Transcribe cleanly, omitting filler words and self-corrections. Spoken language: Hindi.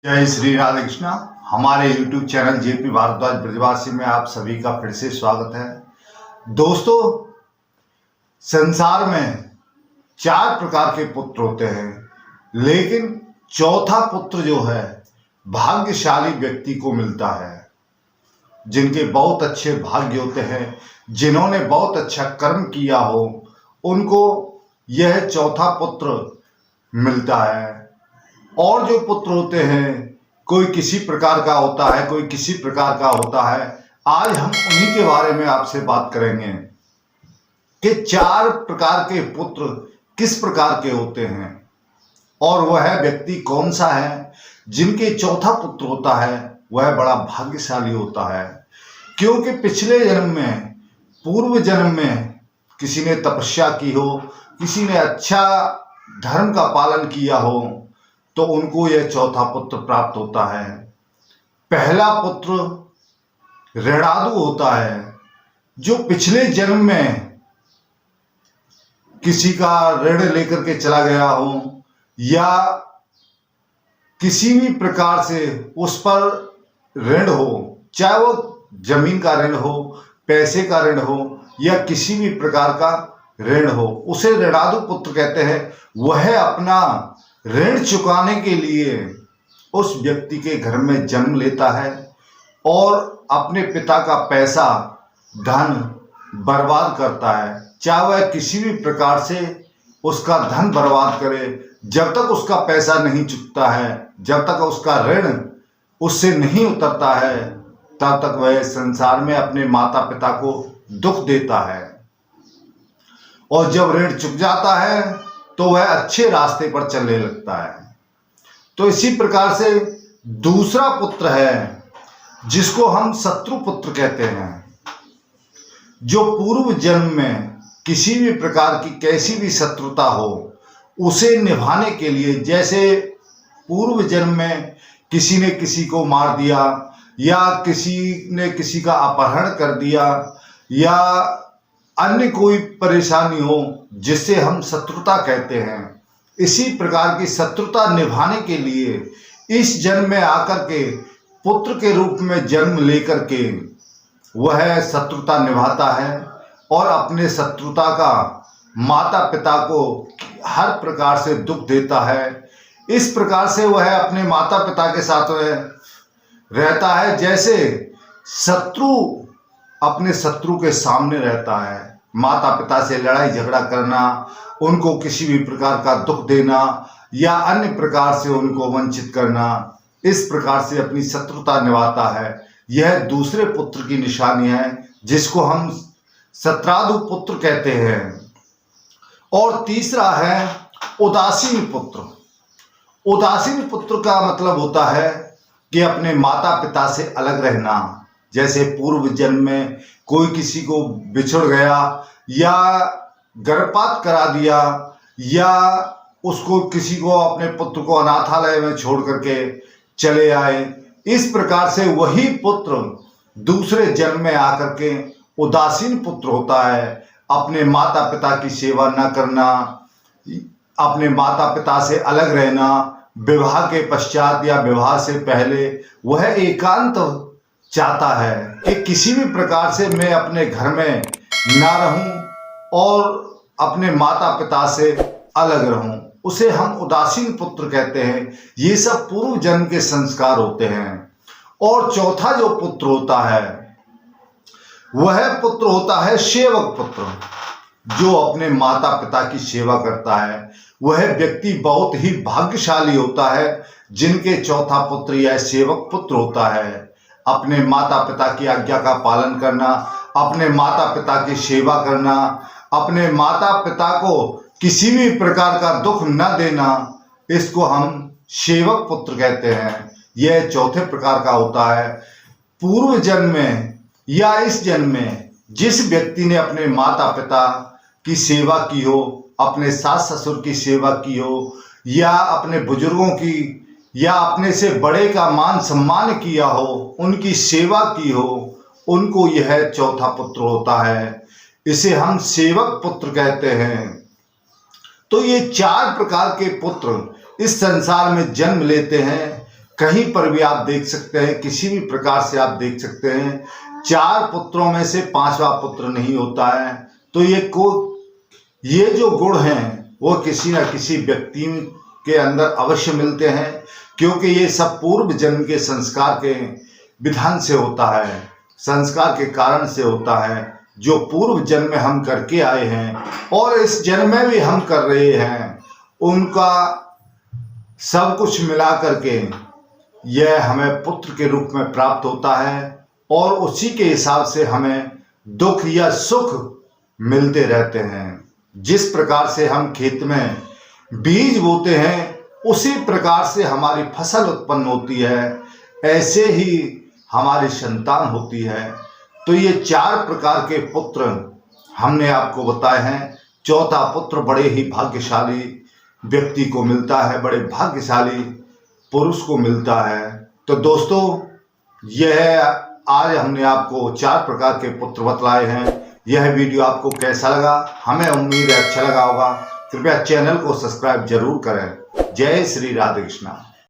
जय श्री राधे कृष्णा। हमारे YouTube चैनल जेपी भारद्वाज ब्रजवासी में आप सभी का फिर से स्वागत है। दोस्तों, संसार में 4 प्रकार के पुत्र होते हैं, लेकिन चौथा पुत्र जो है भाग्यशाली व्यक्ति को मिलता है, जिनके बहुत अच्छे भाग्य होते हैं, जिन्होंने बहुत अच्छा कर्म किया हो, उनको यह चौथा पुत्र मिलता है। और जो पुत्र होते हैं, कोई किसी प्रकार का होता है, कोई किसी प्रकार का होता है। आज हम उन्हीं के बारे में आपसे बात करेंगे कि 4 प्रकार के पुत्र किस प्रकार के होते हैं और वह व्यक्ति कौन सा है जिनके चौथा पुत्र होता है, वह बड़ा भाग्यशाली होता है। क्योंकि पिछले जन्म में, पूर्व जन्म में किसी ने तपस्या की हो, किसी ने अच्छा धर्म का पालन किया हो, तो उनको यह चौथा पुत्र प्राप्त होता है। पहला पुत्र ऋणादु होता है, जो पिछले जन्म में किसी का ऋण लेकर के चला गया हो या किसी भी प्रकार से उस पर ऋण हो, चाहे वो जमीन का ऋण हो, पैसे का ऋण हो या किसी भी प्रकार का ऋण हो, उसे ऋणादु पुत्र कहते हैं। वह अपना ऋण चुकाने के लिए उस व्यक्ति के घर में जन्म लेता है और अपने पिता का पैसा, धन बर्बाद करता है। चाहे वह किसी भी प्रकार से उसका धन बर्बाद करे, जब तक उसका पैसा नहीं चुकता है, जब तक उसका ऋण उससे नहीं उतरता है, तब तक वह संसार में अपने माता पिता को दुख देता है। और जब ऋण चुक जाता है तो वह अच्छे रास्ते पर चलने लगता है। तो इसी प्रकार से दूसरा पुत्र है, जिसको हम शत्रु पुत्र कहते हैं, जो पूर्व जन्म में किसी भी प्रकार की कैसी भी शत्रुता हो, उसे निभाने के लिए, जैसे पूर्व जन्म में किसी ने किसी को मार दिया या किसी ने किसी का अपहरण कर दिया या अन्य कोई परेशानी हो, जिसे हम शत्रुता कहते हैं, इसी प्रकार की शत्रुता निभाने के लिए इस जन्म में आकर के पुत्र के रूप में जन्म लेकर के वह शत्रुता निभाता है और अपने शत्रुता का माता पिता को हर प्रकार से दुख देता है। इस प्रकार से वह अपने माता पिता के साथ रहता है, जैसे शत्रु अपने शत्रु के सामने रहता है। माता पिता से लड़ाई झगड़ा करना, उनको किसी भी प्रकार का दुख देना या अन्य प्रकार से उनको वंचित करना, इस प्रकार से अपनी शत्रुता निभाता है। यह दूसरे पुत्र की निशानी है, जिसको हम शत्रादु पुत्र कहते हैं। और तीसरा है उदासीन पुत्र। उदासीन पुत्र का मतलब होता है कि अपने माता पिता से अलग रहना। जैसे पूर्व जन्म में कोई किसी को बिछड़ गया या गर्भपात करा दिया या उसको किसी को, अपने पुत्र को अनाथालय में छोड़ करके चले आए, इस प्रकार से वही पुत्र दूसरे जन्म में आकर के उदासीन पुत्र होता है। अपने माता पिता की सेवा न करना, अपने माता पिता से अलग रहना, विवाह के पश्चात या विवाह से पहले वह एकांत चाहता है कि किसी भी प्रकार से मैं अपने घर में ना रहूं और अपने माता पिता से अलग रहूं, उसे हम उदासीन पुत्र कहते हैं। ये सब पूर्व जन्म के संस्कार होते हैं। और चौथा जो पुत्र होता है, वह पुत्र होता है सेवक पुत्र, जो अपने माता पिता की सेवा करता है। वह व्यक्ति बहुत ही भाग्यशाली होता है, जिनके चौथा पुत्र यह सेवक पुत्र होता है। अपने माता पिता की आज्ञा का पालन करना, अपने माता पिता की सेवा करना, अपने माता पिता को किसी भी प्रकार का दुख न देना, इसको हम सेवक पुत्र कहते हैं। यह चौथे प्रकार का होता है। पूर्व जन्म में या इस जन्म में जिस व्यक्ति ने अपने माता पिता की सेवा की हो, अपने सास ससुर की सेवा की हो या अपने बुजुर्गों की या अपने से बड़े का मान सम्मान किया हो, उनकी सेवा की हो, उनको यह चौथा पुत्र होता है। इसे हम सेवक पुत्र कहते हैं। तो ये 4 प्रकार के पुत्र इस संसार में जन्म लेते हैं कहीं पर भी आप देख सकते हैं, किसी भी प्रकार से आप देख सकते हैं, 4 पुत्रों में से 5वां पुत्र नहीं होता है। तो ये जो गुण हैं वो किसी न किसी व्यक्ति के अंदर अवश्य मिलते हैं, क्योंकि ये सब पूर्व जन्म के संस्कार के विधान से होता है, संस्कार के कारण से होता है, जो पूर्व जन्म में हम करके आए हैं और इस जन्म में भी हम कर रहे हैं, उनका सब कुछ मिला करके यह हमें पुत्र के रूप में प्राप्त होता है और उसी के हिसाब से हमें दुख या सुख मिलते रहते हैं। जिस प्रकार से हम खेत में बीज बोते हैं उसी प्रकार से हमारी फसल उत्पन्न होती है, ऐसे ही हमारी संतान होती है। तो ये 4 प्रकार के पुत्र हमने आपको बताए हैं। चौथा पुत्र बड़े ही भाग्यशाली व्यक्ति को मिलता है, बड़े भाग्यशाली पुरुष को मिलता है। तो दोस्तों, यह आज हमने आपको 4 प्रकार के पुत्र बतलाए हैं। यह वीडियो आपको कैसा लगा? हमें उम्मीद है अच्छा लगा होगा। कृपया चैनल को सब्सक्राइब जरूर करें। जय श्री राधे कृष्णा।